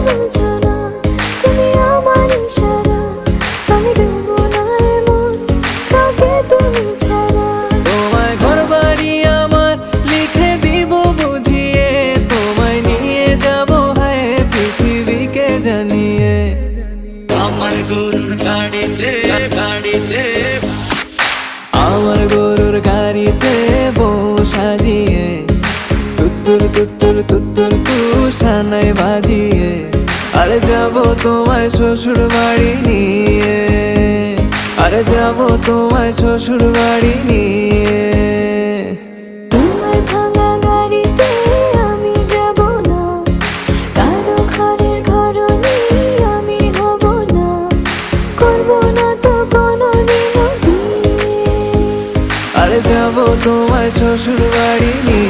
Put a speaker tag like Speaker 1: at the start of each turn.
Speaker 1: বুঝো না তুমি আমার ইশারা, আমি দেব না এমন কাউকে তুমি ছাড়া।
Speaker 2: তোমায় ঘরবাড়ি আমার লিখে দিব বুঝিয়ে, তোমায় নিয়ে যাব হায় পৃথিবীকে জানিয়ে।
Speaker 3: আমার গরুর গাড়িতে গাড়িতে
Speaker 2: আমার গরুর গাড়িতে বউ সাজিয়ে, তুত্তুর তুত্তুর তুত্তুর তুষানায় বাজিয়ে, আরে যাব তোমায় শ্বশুর বাড়ি নিয়ে, আরে যাব তোমায় শ্বশুর বাড়ি নিয়ে।
Speaker 1: তোমার ভাঙা গাড়িতে আমি যাব না, কারো ঘরের ঘরনি আমি হব না, করব না তো কোনোদিনও বিয়ে।
Speaker 2: আরে যাব তোমায় শ্বশুর বাড়ি নিয়ে।